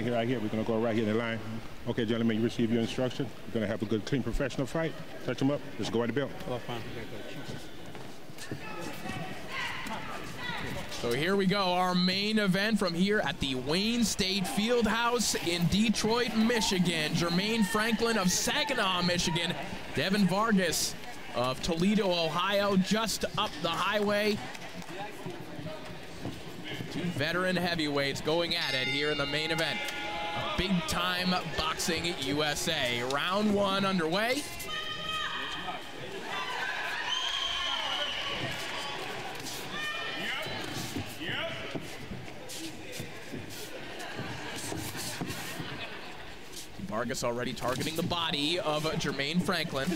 right here. We're going to go right here in the line. Okay, gentlemen, you receive your instruction. You're going to have a good, clean, professional fight. Touch them up. Let's go at the belt. So here we go, our main event from here at the Wayne State Fieldhouse in Detroit, Michigan. Jermaine Franklin of Saginaw, Michigan. Devin Vargas of Toledo, Ohio, just up the highway. Two veteran heavyweights going at it here in the main event. Big Time Boxing USA. Round one underway. Vargas already targeting the body of Jermaine Franklin.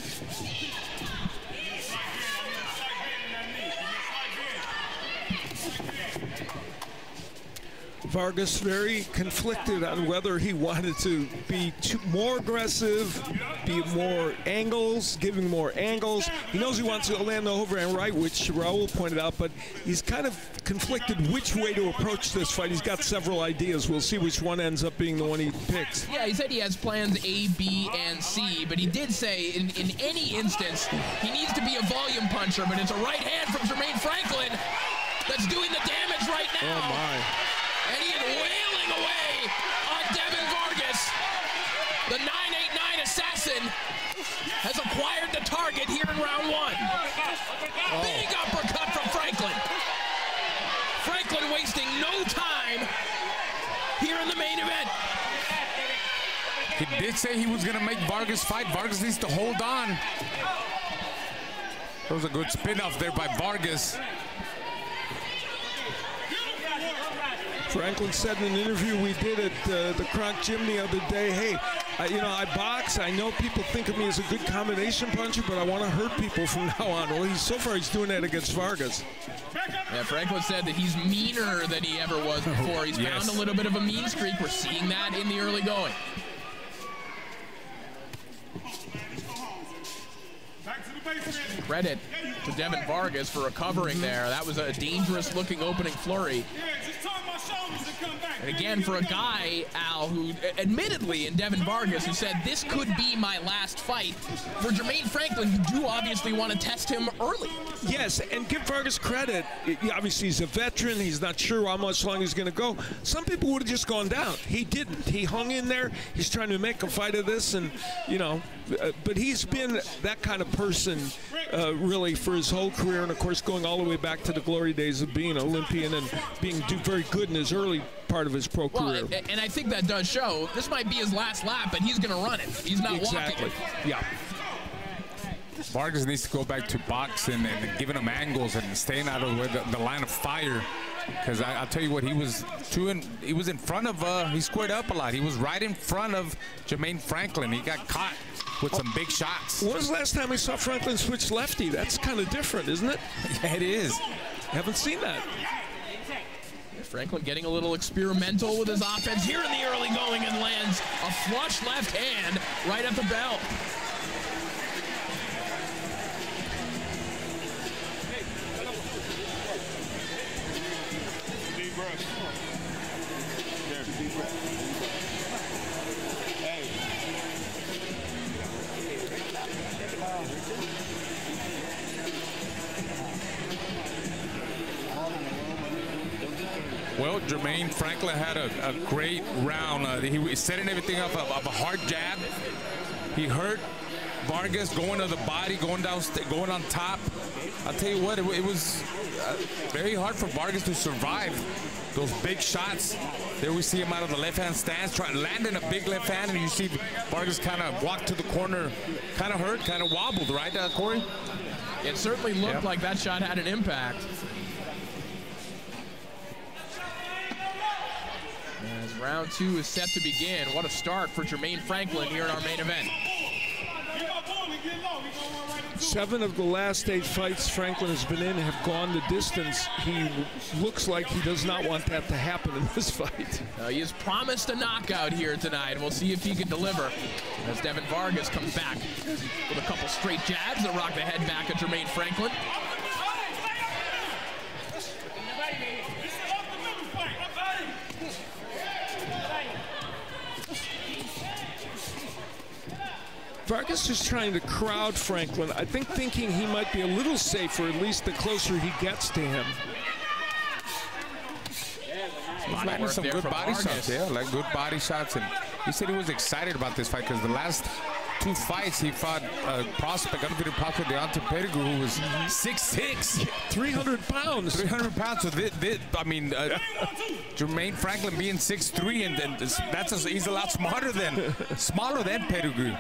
Vargas very conflicted on whether he wanted to be more aggressive, be more angles, giving more angles. He knows he wants to land the overhand right, which Raul pointed out, but he's kind of conflicted which way to approach this fight. He's got several ideas. We'll see which one ends up being the one he picks. Yeah, he said he has plans A, B, and C, but he did say in any instance he needs to be a volume puncher, but it's a right hand from Jermaine Franklin that's doing the damage right now. Oh, my. And he is wailing away on Devin Vargas. The 989 assassin has acquired the target here in round one. Oh. Big uppercut from Franklin. Franklin wasting no time here in the main event. He did say he was going to make Vargas fight. Vargas needs to hold on. That was a good spin-off there by Vargas. Franklin said in an interview we did at the Kronk Gym the other day, hey, I box. I know people think of me as a good combination puncher, but I want to hurt people from now on. Well, so far he's doing that against Vargas. Yeah, Franklin said that he's meaner than he ever was before. He's found a little bit of a mean streak. We're seeing that in the early going. Credit to Devin Vargas for recovering there. That was a dangerous-looking opening flurry. And again, for a guy, Al, who admittedly in Devin Vargas, who said this could be my last fight, for Jermaine Franklin, you do obviously want to test him early. Yes, and give Vargas credit. Obviously, he's a veteran. He's not sure how much longer he's going to go. Some people would have just gone down. He didn't. He hung in there. He's trying to make a fight of this, and, but he's been that kind of person really for his whole career, and of course going all the way back to the glory days of being an Olympian and being very good in his early part of his pro career. And I think that does show. This might be his last lap, but he's going to run it. He's not walking it. Yeah. Vargas needs to go back to boxing and giving him angles and staying out of the line of fire. Because I'll tell you what, he was in front of, he squared up a lot. He was right in front of Jermaine Franklin. He got caught with some big shots. When was the last time we saw Franklin switch lefty? That's kind of different, isn't it? Yeah, it is. Haven't seen that. Franklin getting a little experimental with his offense here in the early going and lands a flush left hand right at the belt. Deep breath. Deep breath. Well, Jermaine Franklin had a great round. He was setting everything up of a hard jab. He hurt Vargas going to the body, going down, going on top. I'll tell you what, it was very hard for Vargas to survive those big shots. There we see him out of the left-hand stance, landing a big left hand, and you see Vargas kind of walk to the corner, kind of hurt, kind of wobbled, right, Corey? It certainly looked like that shot had an impact. As round two is set to begin, what a start for Jermaine Franklin here in our main event. 7 of the last 8 fights Franklin has been in have gone the distance. He looks like he does not want that to happen in this fight. He has promised a knockout here tonight. We'll see if he can deliver as Devin Vargas comes back with a couple straight jabs that rock the head back at Jermaine Franklin. Vargas is trying to crowd Franklin. I think thinking he might be a little safer, at least the closer he gets to him. He's landing some good body shots, yeah, like good body shots. And he said he was excited about this fight because the last 2 fights he fought a prospect, undefeated prospect, Deontay Pettigrew, who was 6'6", 300 pounds. 300 pounds. So Jermaine Franklin being 6'3", and he's a lot smaller than Pettigrew.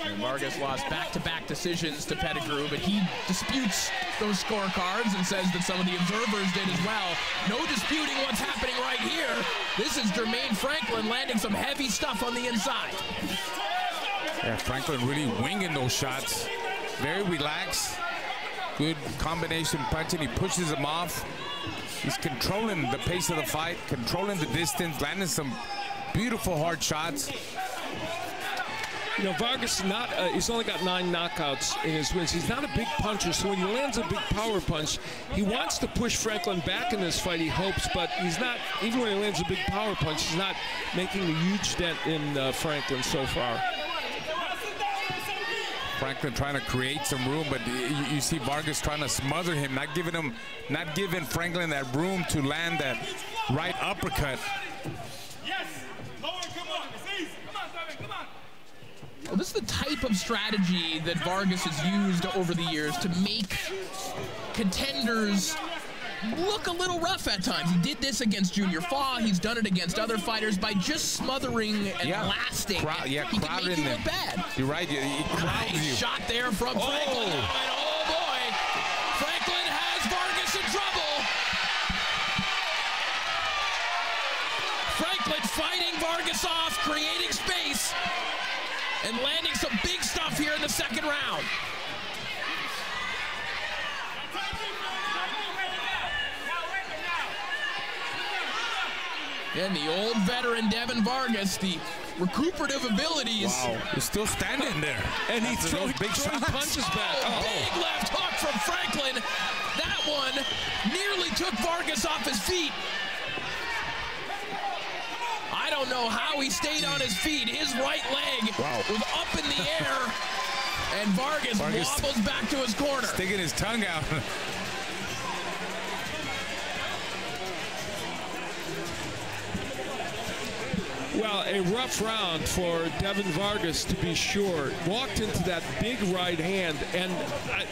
And Vargas lost back-to-back decisions to Pettigrew, but he disputes those scorecards and says that some of the observers did as well. No disputing what's happening right here. This is Jermaine Franklin landing some heavy stuff on the inside. Yeah, Franklin really winging those shots. Very relaxed. Good combination punching. He pushes him off. He's controlling the pace of the fight, controlling the distance, landing some beautiful hard shots. You know, Vargas he's only got 9 knockouts in his wins. He's not a big puncher, so when he lands a big power punch, he wants to push Franklin back in this fight, he hopes, but he's not, even when he lands a big power punch, he's not making a huge dent in Franklin so far. Franklin trying to create some room, but you see Vargas trying to smother him, not giving Franklin that room to land that right uppercut. Well, this is the type of strategy that Vargas has used over the years to make contenders look a little rough at times. He did this against Junior Fa. He's done it against other fighters by just smothering and blasting. He can make you look bad. You're right. He crowds you. Shot there from Franklin. And oh boy, Franklin has Vargas in trouble. Franklin fighting Vargas off, creating space, and landing some big stuff here in the second round. And the old veteran Devin Vargas, the recuperative abilities. Wow, he's still standing there. And he's throwing big punches back. Big left hook from Franklin. That one nearly took Vargas off his feet. I don't know how he stayed on his feet. His right leg was up in the air, and Vargas wobbles back to his corner. Sticking his tongue out. Well, a rough round for Devin Vargas, to be sure. Walked into that big right hand, and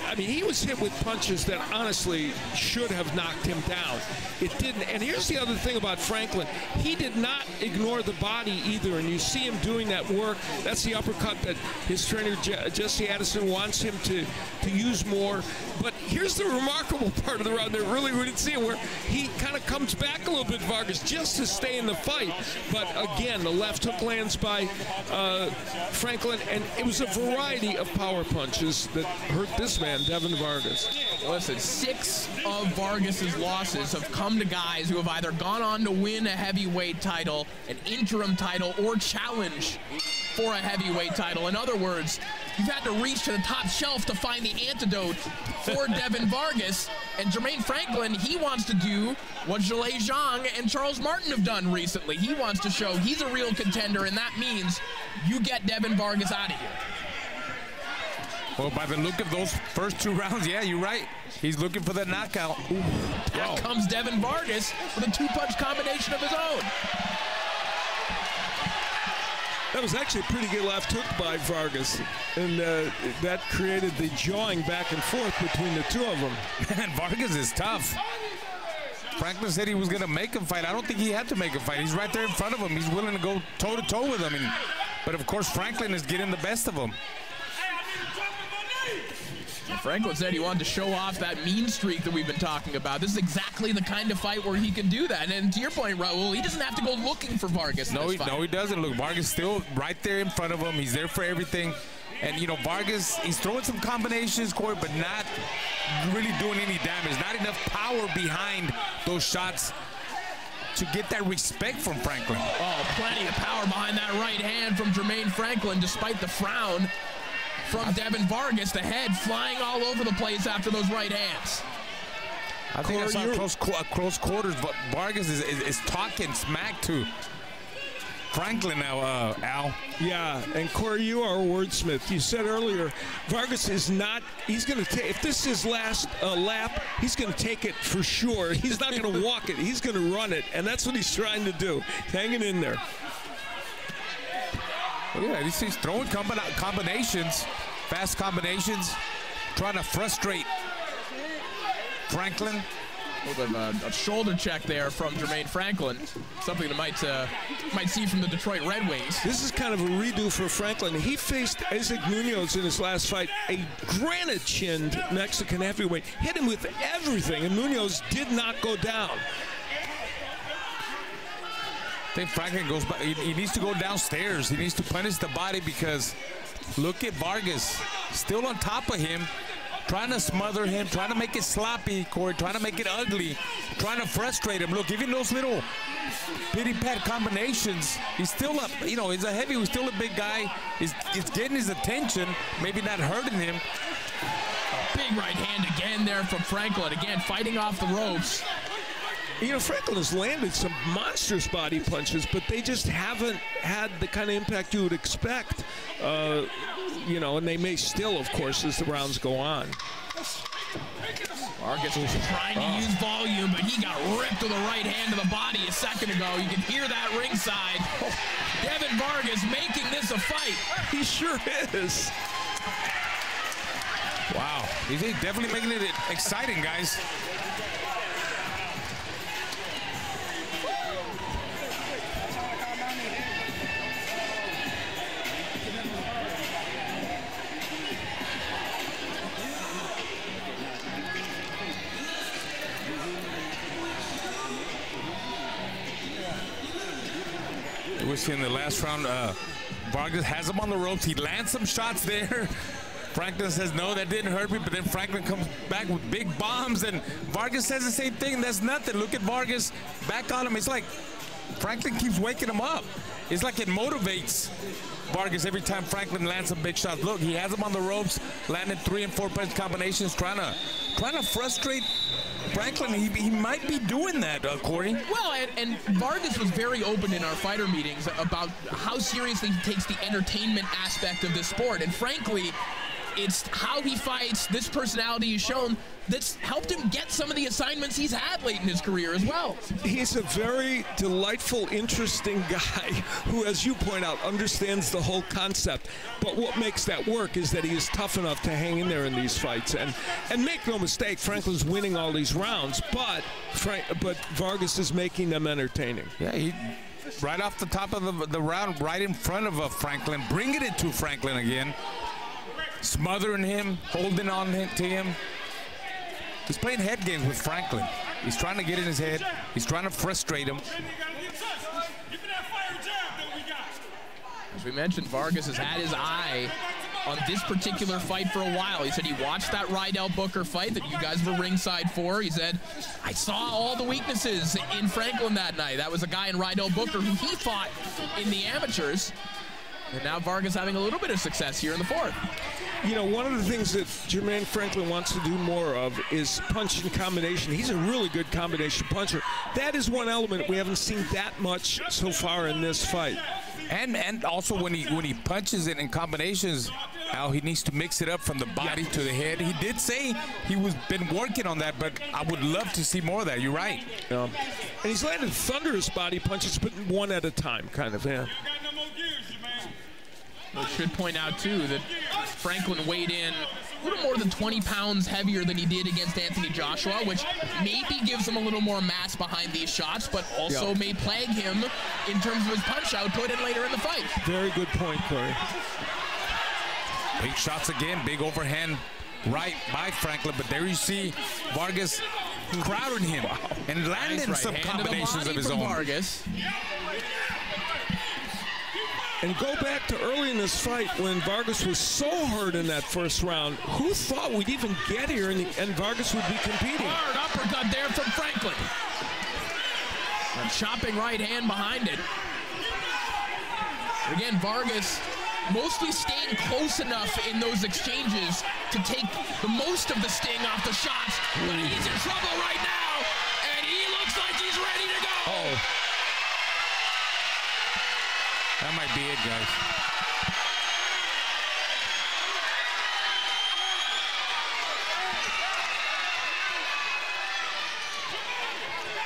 I mean, he was hit with punches that honestly should have knocked him down. It didn't. And here's the other thing about Franklin. He did not ignore the body either, and you see him doing that work. That's the uppercut that his trainer, Jesse Addison, wants him to use more. But here's the remarkable part of the round that really we didn't see him, where he kind of comes back a little bit, Vargas, just to stay in the fight. But again, the left hook lands by Franklin, and it was a variety of power punches that hurt this man, Devin Vargas. Listen, 6 of Vargas's losses have come to guys who have either gone on to win a heavyweight title, an interim title, or challenge for a heavyweight title. In other words, you've had to reach to the top shelf to find the antidote for Devin Vargas. And Jermaine Franklin, he wants to do what Zhilei Zhang and Charles Martin have done recently. He wants to show he's a real contender, and that means you get Devin Vargas out of here. Well, by the look of those first 2 rounds, yeah, you're right. He's looking for the knockout. Out comes Devin Vargas with a 2-punch combination of his own. That was actually a pretty good left hook by Vargas, and that created the jawing back and forth between the two of them. Man, Vargas is tough. Franklin said he was going to make him fight. I don't think he had to make him fight. He's right there in front of him. He's willing to go toe-to-toe with him. But, of course, Franklin is getting the best of him. Franklin said he wanted to show off that mean streak that we've been talking about. This is exactly the kind of fight where he can do that. And to your point, Raul, he doesn't have to go looking for Vargas. No, he doesn't. Look, Vargas still right there in front of him. He's there for everything. And, you know, Vargas, he's throwing some combinations, Corey, but not really doing any damage. Not enough power behind those shots to get that respect from Franklin. Oh, plenty of power behind that right hand from Jermaine Franklin, despite the frown from Devin Vargas, the head flying all over the place after those right hands. I think that's close quarters, but Vargas is talking smack to Franklin now, Al. Yeah, and Corey, you are a wordsmith. You said earlier, Vargas is not, he's going to take, if this is his last lap, he's going to take it for sure. He's not going to walk it. He's going to run it, and that's what he's trying to do, hanging in there. Yeah, he's throwing combinations, fast combinations, trying to frustrate Franklin. A little bit of a shoulder check there from Jermaine Franklin, something that might see from the Detroit Red Wings. This is kind of a redo for Franklin. He faced Isaac Munoz in his last fight, a granite-chinned Mexican heavyweight, hit him with everything, and Munoz did not go down. I think Franklin goes back. He needs to go downstairs. He needs to punish the body because look at Vargas still on top of him, trying to smother him, trying to make it sloppy, Corey, trying to make it ugly, trying to frustrate him. Look, even those little pity-pat combinations, he's still up. You know, he's a heavy, he's still a big guy. It's getting his attention, maybe not hurting him. Big right hand again there from Franklin. Again, fighting off the ropes. You know, Franklin has landed some monstrous body punches, but they just haven't had the kind of impact you would expect. You know, and they may still, of course, as the rounds go on. Vargas was trying to use volume, but he got ripped with a right hand to the body a second ago. You can hear that ringside. Devin Vargas making this a fight. He sure is. Wow, he's definitely making it exciting, guys. We're seeing the last round. Vargas has him on the ropes. He lands some shots there. Franklin says, no, that didn't hurt me. But then Franklin comes back with big bombs. And Vargas says the same thing. That's nothing. Look at Vargas back on him. It's like Franklin keeps waking him up. It's like it motivates Vargas every time Franklin lands some big shots. Look, he has him on the ropes, landed 3 and 4 punch combinations, trying to frustrate Franklin. He might be doing that, Corey. Well, and Vargas was very open in our fighter meetings about how seriously he takes the entertainment aspect of this sport. And frankly, it's how he fights, this personality he's shown, that's helped him get some of the assignments he's had late in his career as well. He's a very delightful, interesting guy who, as you point out, understands the whole concept. But what makes that work is that he is tough enough to hang in there in these fights. And make no mistake, Franklin's winning all these rounds, but Vargas is making them entertaining. Yeah, he right off the top of the round, right in front of Franklin, bringing it to Franklin again. Smothering him, holding on to him. He's playing head games with Franklin. He's trying to get in his head. He's trying to frustrate him. As we mentioned, Vargas has had his eye on this particular fight for a while. He said he watched that Rydell Booker fight that you guys were ringside for. He said, I saw all the weaknesses in Franklin that night. That was a guy in Rydell Booker who he fought in the amateurs. And now Vargas having a little bit of success here in the fourth. You know, one of the things that Jermaine Franklin wants to do more of is punch and combination. He's a really good combination puncher. That is one element we haven't seen that much so far in this fight. And also when he punches it in combinations, Al, he needs to mix it up from the body to the head. He did say he was been working on that, but I would love to see more of that. You're right. Yeah. And he's landed thunderous body punches, but one at a time, kind of, yeah. I should point out, too, that Franklin weighed in a little more than 20 pounds heavier than he did against Anthony Joshua, which maybe gives him a little more mass behind these shots, but also may plague him in terms of his punch output and later in the fight. Very good point, Corey. Big shots again, big overhand right by Franklin, but there you see Vargas crowding him and landing some combinations of his own. Vargas. And go back to early in this fight when Vargas was so hurt in that first round. Who thought we'd even get here and Vargas would be competing? Hard uppercut there from Franklin. A chopping right hand behind it. Again, Vargas mostly staying close enough in those exchanges to take the most of the sting off the shots. But he's in trouble right now, and he looks like he's ready to go. That might be it, guys.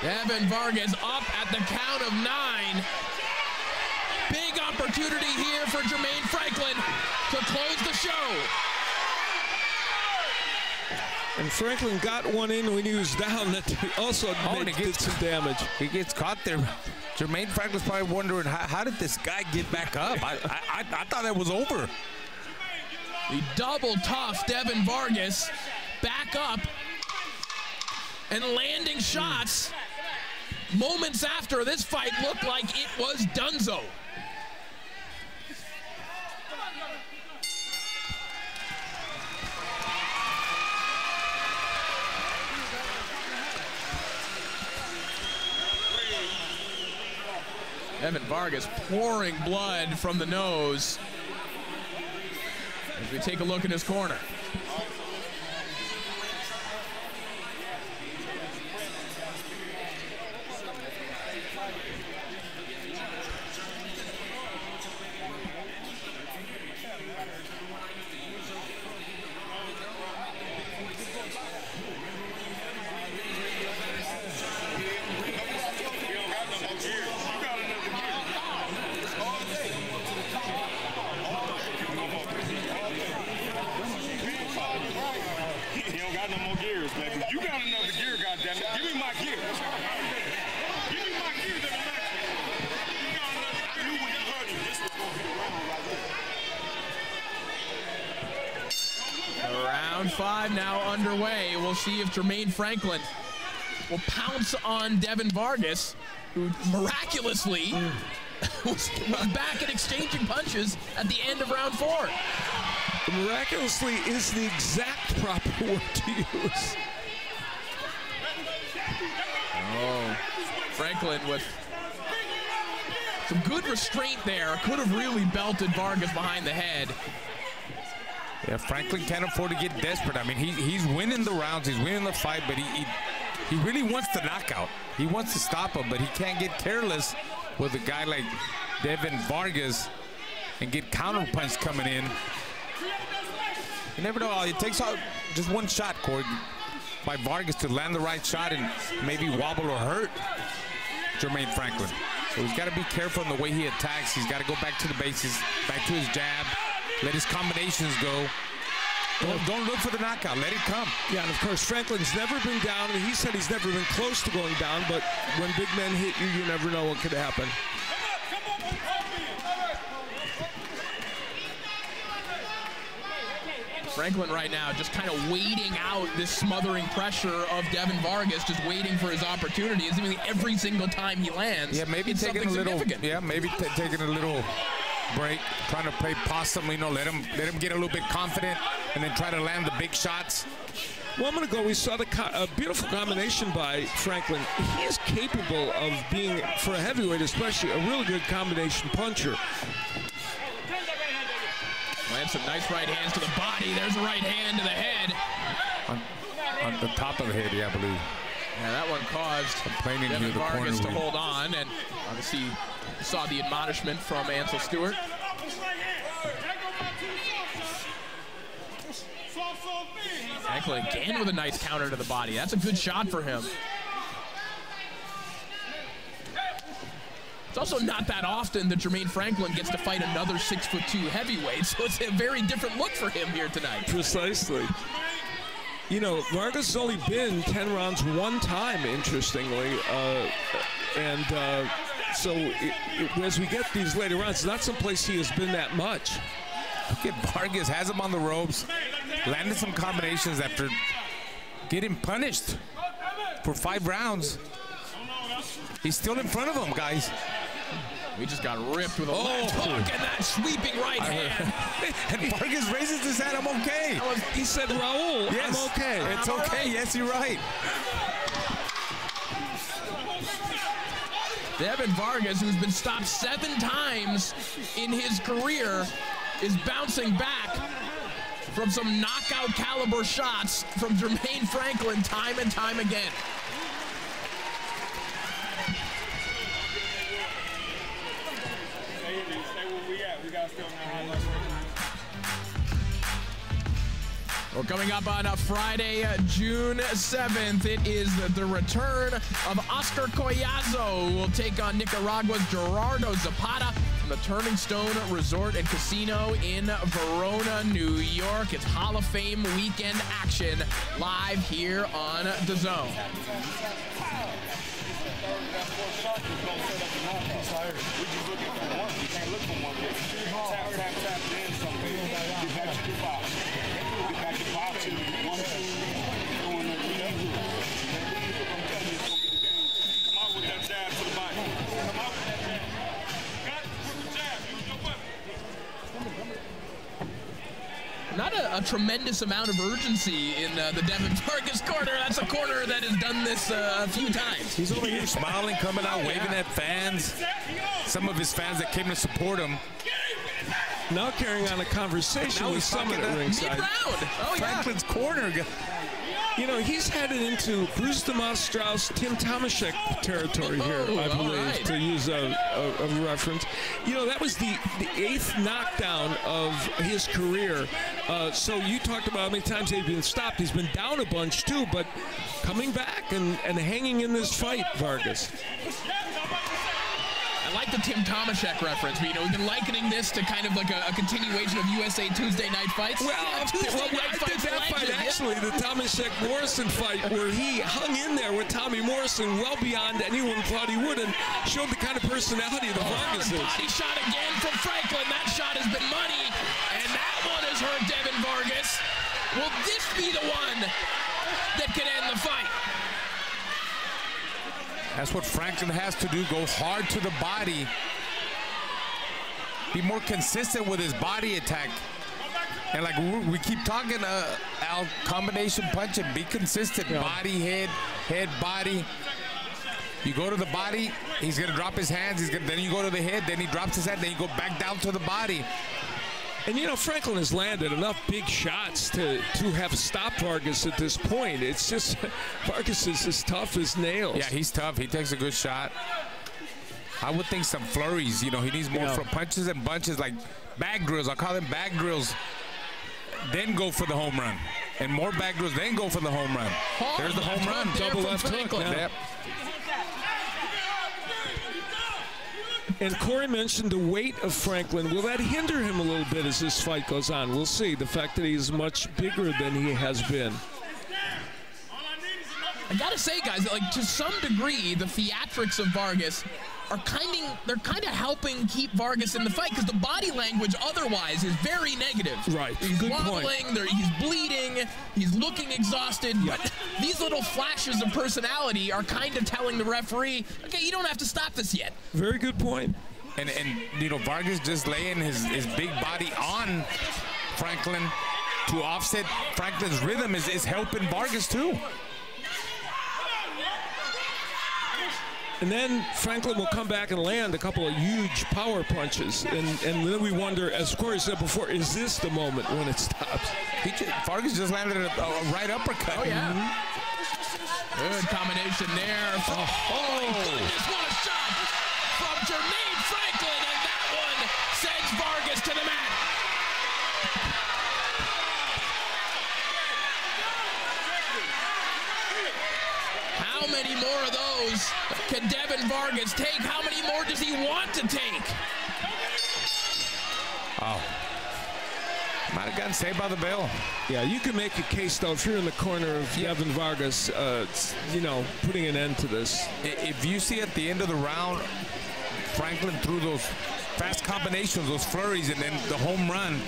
Devin Vargas up at the count of 9. Big opportunity here for Jermaine Franklin to close the show. And Franklin got one in when he was down that also did some damage. He gets caught there. Jermaine Franklin's probably wondering, how did this guy get back up? I thought that was over. The double tough Devin Vargas back up and landing shots. Moments after this fight looked like it was donezo. Devin Vargas pouring blood from the nose as we take a look in his corner. Round 5 now underway. We'll see if Jermaine Franklin will pounce on Devin Vargas, who miraculously was back and exchanging punches at the end of round 4. Miraculously is the exact proper word to use. Oh, Franklin with some good restraint there. Could have really belted Vargas behind the head. Yeah, Franklin can't afford to get desperate. I mean, he's winning the rounds, he's winning the fight, but he really wants the knockout. He wants to stop him, but he can't get careless with a guy like Devin Vargas and get counterpunch coming in. You never know. It takes out just one shot, Corey, by Vargas to land the right shot and maybe wobble or hurt Jermaine Franklin. So he's got to be careful in the way he attacks. He's got to go back to the bases, back to his jab. Let his combinations go. Don't look for the knockout. Let it come. Yeah, and of course, Franklin's never been down. He said he's never been close to going down, but when big men hit you, you never know what could happen. Franklin right now just kind of waiting out this smothering pressure of Devin Vargas, just waiting for his opportunity. It's really every single time he lands. Yeah, maybe taking a little. Yeah, maybe taking a little break, trying to play possum. You know, let him get a little bit confident, and then try to land the big shots. A moment ago, we saw a beautiful combination by Franklin. He is capable of being, for a heavyweight especially, a really good combination puncher. Lands some nice right hands to the body. There's a right hand to the head. On the top of the head, yeah, I believe. Yeah, that one caused Devin Vargas to hold on, and obviously you saw the admonishment from Ansel Stewart. Franklin again with a nice counter to the body. That's a good shot for him. It's also not that often that Jermaine Franklin gets to fight another 6'2" heavyweight, so it's a very different look for him here tonight. Precisely. You know, Vargas has only been 10 rounds one time, interestingly, so as we get these later rounds, it's not someplace he has been that much. Look at Vargas, has him on the ropes, landed some combinations after getting punished for 5 rounds. He's still in front of him, guys. We just got ripped with a left hook and that sweeping right hand. And Vargas raises his hand, I'm okay. He said, Raul, yes, I'm okay. It's okay, right. Yes, you're right. Devin Vargas, who's been stopped 7 times in his career, is bouncing back from some knockout caliber shots from Jermaine Franklin time and time again. Well, coming up on Friday, June 7th, it is the return of Oscar Collazo, who will take on Nicaragua's Gerardo Zapata from the Turning Stone Resort and Casino in Verona, New York. It's Hall of Fame weekend action live here on DAZN. Not a tremendous amount of urgency in the Devin Vargas corner. That's a corner that has done this a few times. He's over here smiling, coming out, waving at fans. Some of his fans that came to support him. Now carrying on a conversation with someone at ringside. Oh, Franklin's corner. You know, he's headed into Bruce DeMoss Strauss, Tim Tomaszek territory here, I believe, to use a reference. You know, that was the 8th knockdown of his career. So you talked about how many times they've been stopped. He's been down a bunch, too, but coming back and hanging in this fight, Vargas. I like the Tim Tomaszek reference. But, you know, we've been likening this to kind of like a continuation of USA Tuesday Night Fights. Well, I did that fight, actually, the Tomaszek-Morrison fight, where he hung in there with Tommy Morrison well beyond anyone thought he would and showed the kind of personality the Vargas is. Body shot again from Franklin. That shot has been money, and that one has hurt Devin Vargas. Will this be the one that can end the fight? That's what Franklin has to do, go hard to the body. Be more consistent with his body attack. And like we keep talking, Al, combination punching, be consistent. Yeah. Body, head, body. You go to the body, he's gonna drop his hands, then you go to the head, then he drops his head, then you go back down to the body. And, you know, Franklin has landed enough big shots to have stopped Vargas at this point. It's just, Vargas is as tough as nails. Yeah, he's tough. He takes a good shot. I would think some flurries. You know, he needs more punches and bunches, like bag drills. I'll call them bag drills. Then go for the home run. And more bag drills, then go for the home run. There's the home run. Double left hook. Yep. And Corey mentioned the weight of Franklin. Will that hinder him a little bit as this fight goes on? We'll see. The fact that he's much bigger than he has been. I gotta say, guys, like to some degree, the theatrics of Vargas are they're kind of helping keep Vargas in the fight because the body language otherwise is very negative. Right. He's good wobbling, point. He's bleeding, he's looking exhausted, but these little flashes of personality are kind of telling the referee, okay, you don't have to stop this yet. Very good point. And you know, Vargas just laying his big body on Franklin to offset Franklin's rhythm is helping Vargas too. And then Franklin will come back and land a couple of huge power punches. And then we wonder, as Corey said before, is this the moment when it stops? Vargas just landed a right uppercut. Oh, yeah. Good combination there. Goodness, what a shot from Jermaine Franklin, and that one sends Vargas to the mat. How many more of those can Devin Vargas take? How many more does he want to take? Oh. Might have gotten saved by the bell. Yeah, you can make a case, though, if you're in the corner of Devin Vargas, you know, putting an end to this. If you see at the end of the round, Franklin threw those fast combinations, those flurries, and then the home run,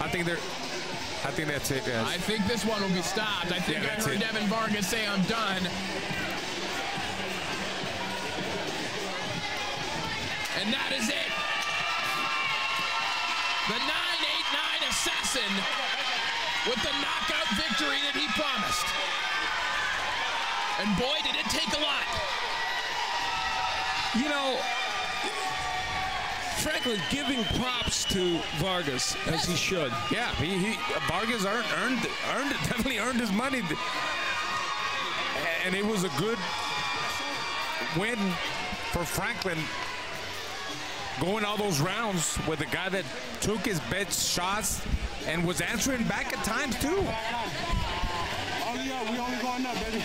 I think that's it, guys. I think this one will be stopped. I think I heard Devin Vargas say, I'm done. And that is it. The 989 assassin with the knockout victory that he promised. And boy, did it take a lot. You know, Franklin giving props to Vargas, as he should. Yeah, Vargas definitely earned his money. And it was a good win for Franklin. going all those rounds with a guy that took his best shots and was answering back at times too. We only going up, baby.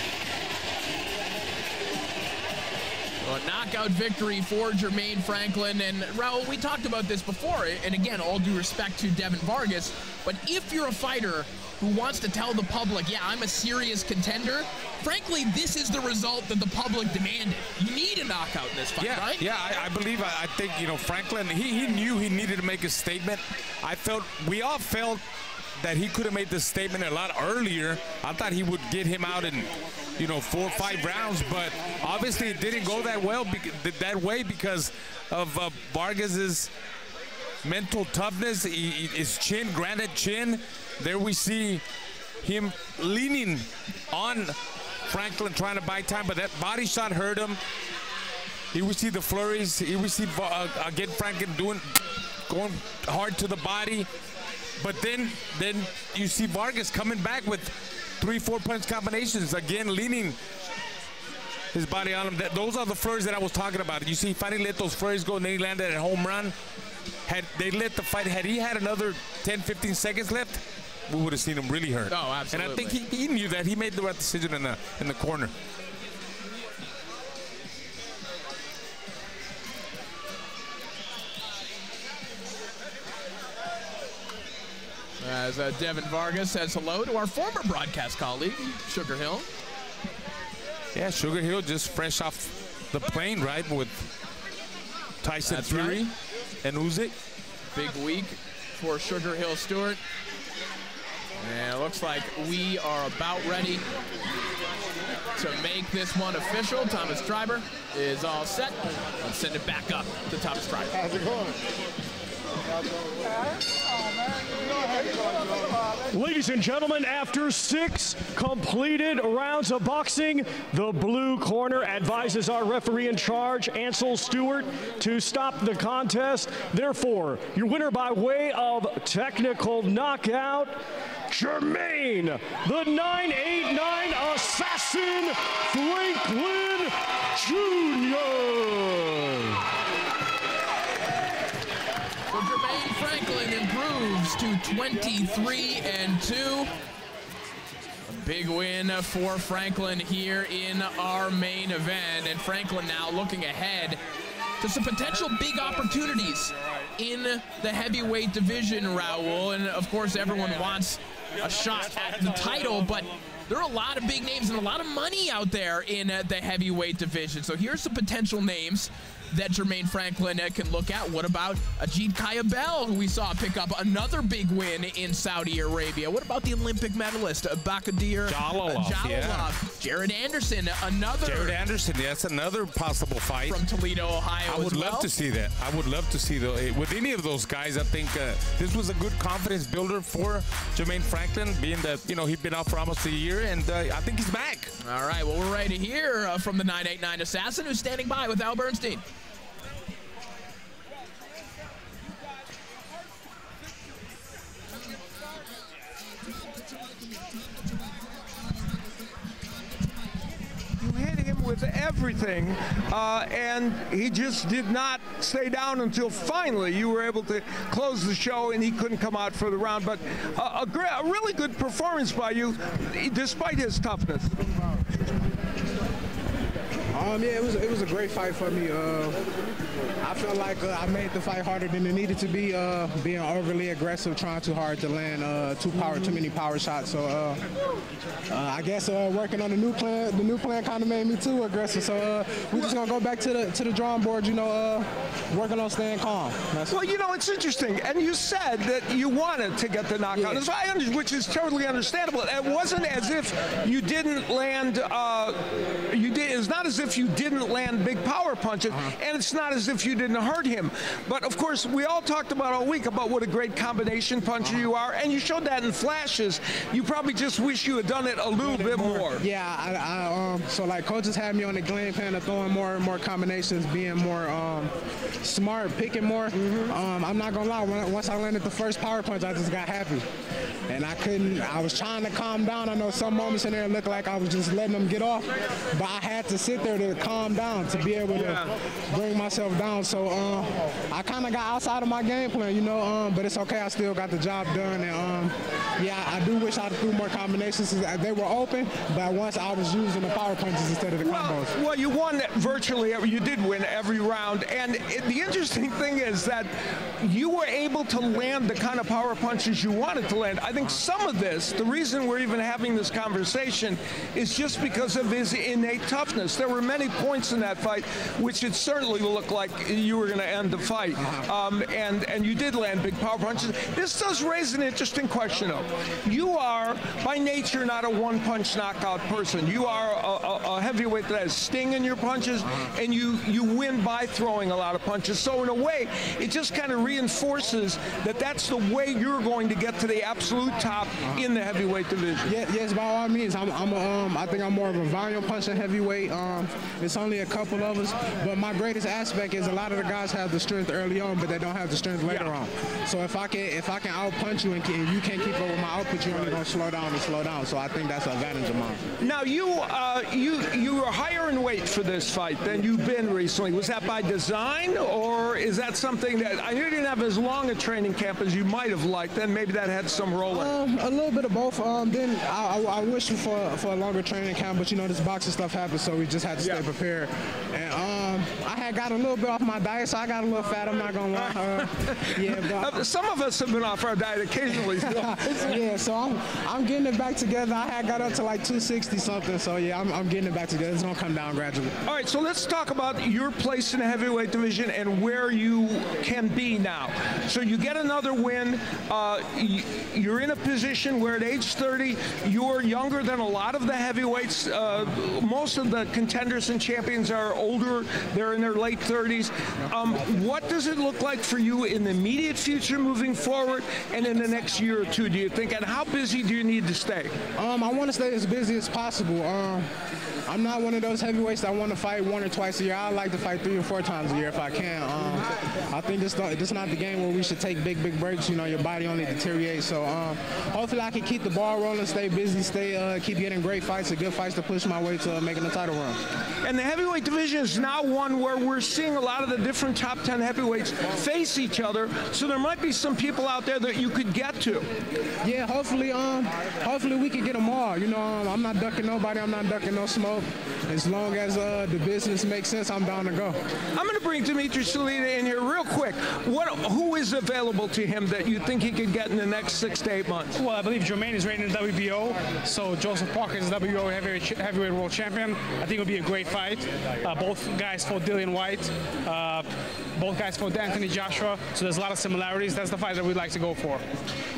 A knockout victory for Jermaine Franklin. And Raul, we talked about this before, and again, all due respect to Devin Vargas, but if you're a fighter who wants to tell the public, yeah, I'm a serious contender, frankly, this is the result that the public demanded. You need a knockout in this fight, right? Yeah, I believe, I think, you know, Franklin, he knew he needed to make a statement. We all felt that he could have made this statement a lot earlier. I thought he would get him out in, you know, 4 or 5 rounds, but obviously it didn't go that way because of Vargas's mental toughness, his chin, granite chin. There we see him leaning on Franklin, trying to buy time, but that body shot hurt him. Here we see the flurries. Here we see again Franklin going hard to the body. But then you see Vargas coming back with 3-4 punch combinations, again leaning his body on him. Those are the flurries that I was talking about. You see, he finally let those flurries go, and then he landed a home run. Had they let the fight, had he had another 10-15 seconds left, we would have seen him really hurt. Oh, absolutely. And I think he knew that. He made the right decision in the corner. As Devin Vargas says hello to our former broadcast colleague, Sugar Hill. Yeah, Sugar Hill just fresh off the plane, right, with Tyson Fury and Usyk. Big week for Sugar Hill Stewart. And it looks like we are about ready to make this one official. Thomas Streiber is all set. Let's send it back up to Thomas Streiber. How's it going? Ladies and gentlemen, after 6 completed rounds of boxing, the blue corner advises our referee in charge, Ansel Stewart, to stop the contest. Therefore, your winner by way of technical knockout, Jermaine, the 989 Assassin Franklin Jr. So Jermaine Franklin improves to 23-2. A big win for Franklin here in our main event. And Franklin now looking ahead to some potential big opportunities in the heavyweight division, Raul. And of course, everyone wants a shot at the title, but there are a lot of big names and a lot of money out there in the heavyweight division. So here's some potential names that Jermaine Franklin can look at. What about Ajit Kayabel, who we saw pick up another big win in Saudi Arabia? What about the Olympic medalist, Bakadir Jalilov? Yeah. Jared Anderson, That's another possible fight. From Toledo, Ohio. I would love to see that. I would love to see with any of those guys. I think this was a good confidence builder for Jermaine Franklin, being that, you know, he'd been out for almost a year, and I think he's back. All right, well, we're ready to hear from the 989 Assassin, who's standing by with Al Bernstein. With everything, and he just did not stay down until finally you were able to close the show, and he couldn't come out for the round. But a really good performance by you, despite his toughness. Yeah, it was a great fight for me. I felt like I made the fight harder than it needed to be, being overly aggressive, trying too hard to land too many power shots. So I guess working on the new plan kind of made me too aggressive. So we're just gonna go back to the drawing board, you know, working on staying calm. Well, you know, it's interesting, and you said that you wanted to get the knockout, yeah, which is totally understandable. It wasn't as if you didn't land. It's not as if you didn't land big power punches, and it's not as if you didn't hurt him. But of course, we all talked about all week about what a great combination puncher you are, and you showed that in flashes. You probably just wish you had done it a little bit more. Yeah, so like coaches had me on the game plan of throwing more combinations, being more smart, picking more. I'm not gonna lie, once I landed the first power punch, I just got happy. And I was trying to calm down. I know some moments in there looked like I was just letting them get off, but I had to sit there there to calm down, to be able to bring myself down. So I kind of got outside of my game plan, you know, but it's okay. I still got the job done. And yeah, I do wish I threw more combinations. They were open, but once I was using the power punches instead of the combos. Well, you won virtually. You did win every round. And the interesting thing is that you were able to land the kind of power punches you wanted to land. I think some of this, the reason we're even having this conversation, is just because of his innate toughness. There were many points in that fight which it certainly looked like you were going to end the fight. And you did land big power punches. This does raise an interesting question, though. You are, by nature, not a one-punch knockout person. You are a heavyweight that has sting in your punches, and you win by throwing a lot of punches. So in a way, it just kind of reinforces that that's the way you're going to get to the absolute top in the heavyweight division. Yes, by all means. I think I'm more of a volume punching heavyweight. It's only a couple of us, but my greatest aspect is a lot of the guys have the strength early on, but they don't have the strength later on. So if I can out punch you and you can't keep up with my output, you're only going to slow down and slow down. So I think that's an advantage of mine. Now you were higher in weight for this fight than you've been recently. Was that by design, or is that something that I knew you didn't have as long a training camp as you might have liked? Then maybe that had some role in it. A little bit of both. Then I wish for a longer training camp, but you know this boxing stuff happens, so we just had to stay prepared. And I had got a little bit off my diet, so I got a little fat. I'm not gonna lie. But some of us have been off our diet occasionally. Yeah, so I'm getting it back together. I had got up to like 260 something, so yeah, I'm getting it back together. It's gonna come down gradually. All right, so let's talk about your place in the heavyweight division and where you can be now. So you get another win. You're in a position where at age 30, you're younger than a lot of the heavyweights. Most of the contenders and champions are older. They're in their late 30s. What does it look like for you in the immediate future moving forward and in the next year or two, do you think? And how busy do you need to stay? I want to stay as busy as possible. I'm not one of those heavyweights that want to fight 1 or twice a year. I like to fight 3 or 4 times a year if I can. I think this is not the game where we should take big breaks. You know, your body only deteriorates. So hopefully I can keep the ball rolling, stay busy, keep getting great fights, good fights to push my way to making the title run. And the heavyweight division is now one where we're seeing a lot of the different top 10 heavyweights face each other. So there might be some people out there that you could get to. Yeah, hopefully we can get them all. You know, I'm not ducking nobody. I'm not ducking no smoke. As long as the business makes sense, I'm down to go. I'm going to bring Dimitri Salita in here real quick. Who is available to him that you think he could get in the next 6 to 8 months? Well, I believe Jermaine is rated in the WBO, so Joseph Parker is the WBO heavyweight world champion. I think it'll be a great fight. Both guys fought Dillian White. Both guys fought Anthony Joshua, so there's a lot of similarities. That's the fight that we'd like to go for.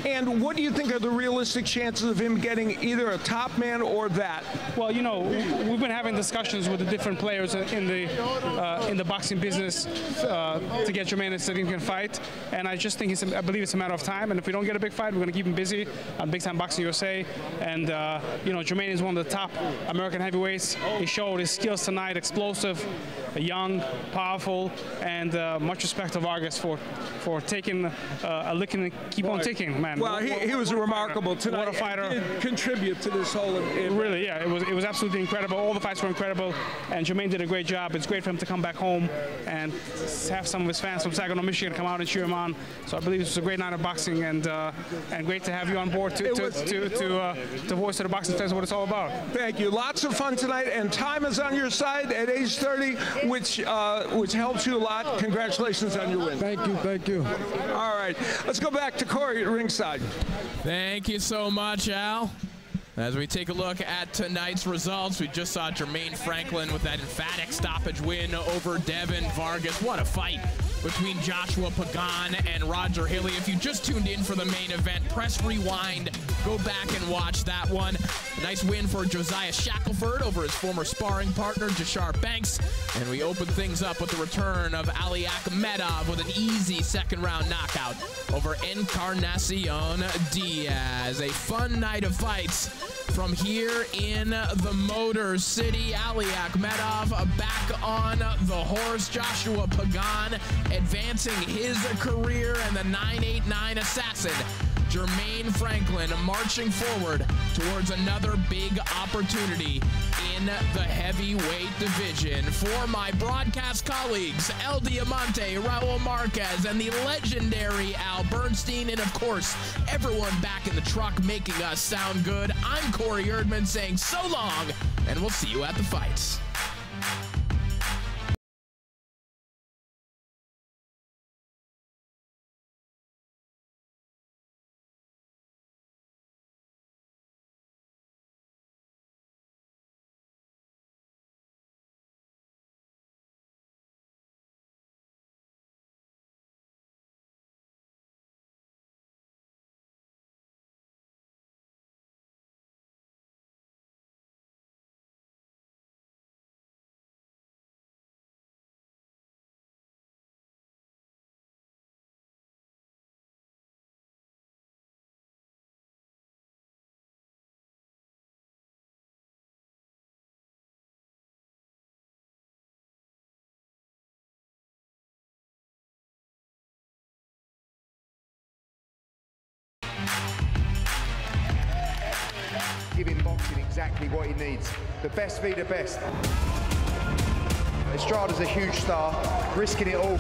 And what do you think are the realistic chances of him getting either a top man or that? Well, you know, we've been having discussions with the different players in the boxing business to get Jermaine a significant fight, and I just think I believe it's a matter of time. And if we don't get a big fight, we're going to keep him busy on Big Time Boxing USA. And you know, Jermaine is one of the top American heavyweights. He showed his skills tonight, explosive, young, powerful, and much respect to Vargas for taking a licking and keep on ticking, man. Well, he was remarkable tonight. What a fighter! He did contribute to this whole event. Really, yeah, it was absolutely incredible. All the fights were incredible, and Jermaine did a great job. It's great for him to come back home and have some of his fans from Saginaw, Michigan, come out and cheer him on. So I believe this was a great night of boxing, and great to have you on board to voice to the boxing fans what it's all about. Thank you. Lots of fun tonight, and time is on your side at age 30, which helps you a lot. Congratulations on your win. Thank you. Thank you. All right, let's go back to Corey at ringside. Thank you so much, Al. As we take a look at tonight's results, we just saw Jermaine Franklin with that emphatic stoppage win over Devin Vargas. What a fight between Joshua Pagan and Roger Hilly. If you just tuned in for the main event, press rewind, go back and watch that one. A nice win for Josiah Shackelford over his former sparring partner, Jashar Banks. And we open things up with the return of Ali Akhmedov with an easy second-round knockout over Encarnacion Diaz. A fun night of fights from here in the Motor City. Ali Akhmedov back on the horse. Joshua Pagan advancing his career, and the 989 assassin Jermaine Franklin marching forward towards another big opportunity in the heavyweight division. For my broadcast colleagues, El Diamante, Raul Marquez, and the legendary Al Bernstein, and of course, everyone back in the truck making us sound good, I'm Corey Erdman saying so long, and we'll see you at the fights. Giving boxing exactly what he needs. The best be the best. Estrada's a huge star, risking it all.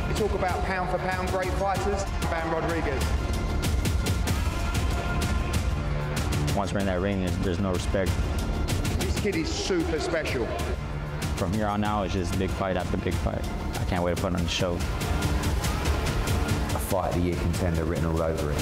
You talk about pound for pound great fighters, Bam Rodriguez. Once we're in that ring, there's no respect. This kid is super special. From here on out, it's just big fight after big fight. I can't wait to put on the show. A fight of the year contender written all over it.